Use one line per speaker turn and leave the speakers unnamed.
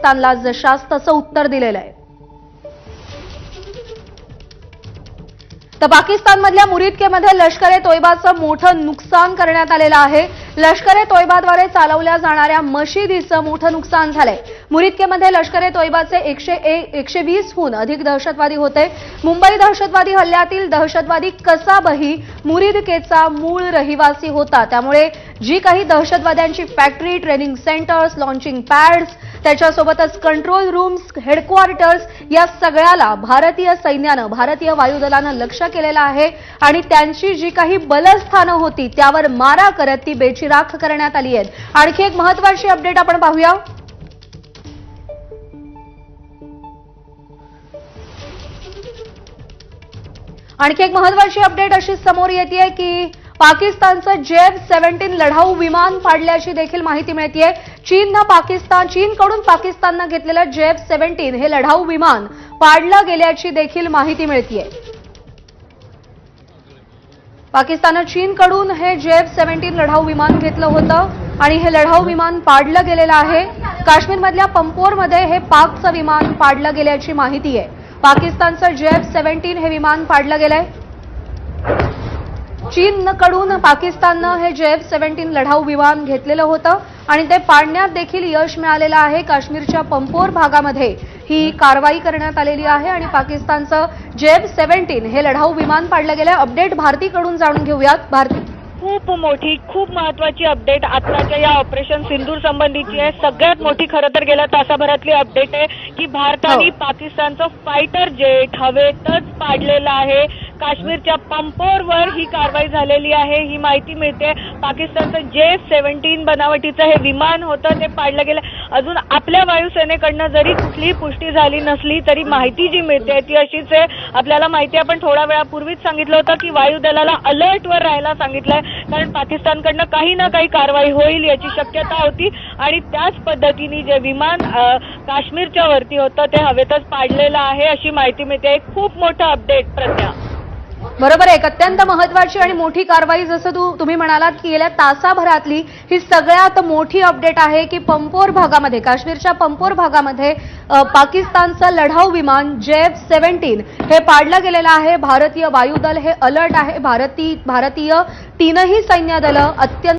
पाकिस्तानला जशास तसं उत्तर दिलेलं आहे। तर पाकिस्तानमधल्या मुरीदकेमध्ये लष्कर ए तोयबाचं मोठं नुकसान करण्यात आलेलं आहे। लष्कर ए तोयबाद्वारे चालवल्या जाणाऱ्या मशिदीचं मोठं नुकसान झालंय। मुरीदकेमध्ये लष्कर ए तोयबाचे 120 हून अधिक दहशतवादी होते। मुंबई दहशतवादी हल्ल्यातील दहशतवादी कसाबही मुरीदकेचा मूळ रहिवासी होता। त्यामुळे जी काही दहशतवाद्यांची factory, training centres, launching pads, त्याच्यासोबतच कंट्रोल रूम्स, हेडक्वार्टर्स या सगळ्याला भारतीय सैन्यानं, भारतीय वायुदलानं लक्ष्य केलेलं आहे आणि त्यांची जी काही बलस्थानं होती त्यावर मारा करत ती बेचिराख करण्यात आली आहेत। आणखी एक महत्त्वाची अपडेट आपण पाहूया। आणखी एक महत्त्वाची अपडेट अशी समोर येतेय की पाकिस्तानचं JF-17 लढाऊ विमान पाडल्याची देखील माहिती मिळतेय। चीनकडून पाकिस्ताननं घेतलेलं JF-17 हे लढाऊ विमान पाडलं गेल्याची देखील माहिती मिळतेय। पाकिस्ताननं चीनकडून हे JF-17 लढाऊ विमान घेतलं होतं आणि हे लढाऊ विमान पाडलं गेलेलं आहे। काश्मीरमधल्या पंपोरमध्ये हे पाकचं विमान पाडलं गेल्याची माहिती आहे। पाकिस्तानचं JF-17 हे विमान पाडलं गेलंय। चीनकडून पाकिस्ताननं हे JF-17 लढाऊ विमान घेतलेलं होतं आणि ते पाडण्यात देखील यश मिळालेलं आहे। काश्मीरच्या पंपोर भागामध्ये ही कारवाई करण्यात आलेली आहे आणि पाकिस्तानचं JF-17 हे लढाऊ विमान पाडलं गेलंय। अपडेट भारतीकडून जाणून घेऊयात। भारती,
खूप मोठी, खूप महत्त्वाची अपडेट आताच्या या ऑपरेशन सिंदूर संबंधीची आहे। सगळ्यात मोठी खरं तर गेल्या तासाभरातली अपडेट आहे की भारताने पाकिस्तानचं फायटर जेट हवेतच पाडलेलं आहे। काश्मीरच्या पंपोरवर ही कारवाई झालेली आहे, ही माहिती मिळते। पाकिस्तानचं JF-17 बनावटीचं हे विमान होतं, ते पाडलं गेलं। अजून आपल्या वायुसेनेकडनं जरी कुठलीही पुष्टी झाली नसली तरी माहिती जी मिळते ती अशीच आहे। आपल्याला माहिती आपण थोड्या वेळापूर्वीच सांगितलं होतं की वायुदलाला अलर्टवर राहायला सांगितलंय, कारण पाकिस्तानकडनं काही ना काही कारवाई होईल याची शक्यता होती आणि त्याच पद्धतीने जे विमान काश्मीरच्या वरती होतं ते हवेतच पाडलेलं आहे अशी माहिती मिळते। खूप मोठं अपडेट प्रज्ञा।
बरोबर आहे। एक अत्यंत महत्त्वाची आणि मोठी कारवाई, जसं तुम्ही म्हणालात की गेल्या तासाभरातली ही सगळ्यात मोठी अपडेट आहे की पंपोर भागामध्ये, काश्मीरच्या पंपोर भागामध्ये पाकिस्तानचं लढाऊ विमान JF-17 हे पाडलं गेलेलं आहे। भारतीय वायुदल हे अलर्ट आहे। भारतीय तीनही सैन्य दलं अत्यंत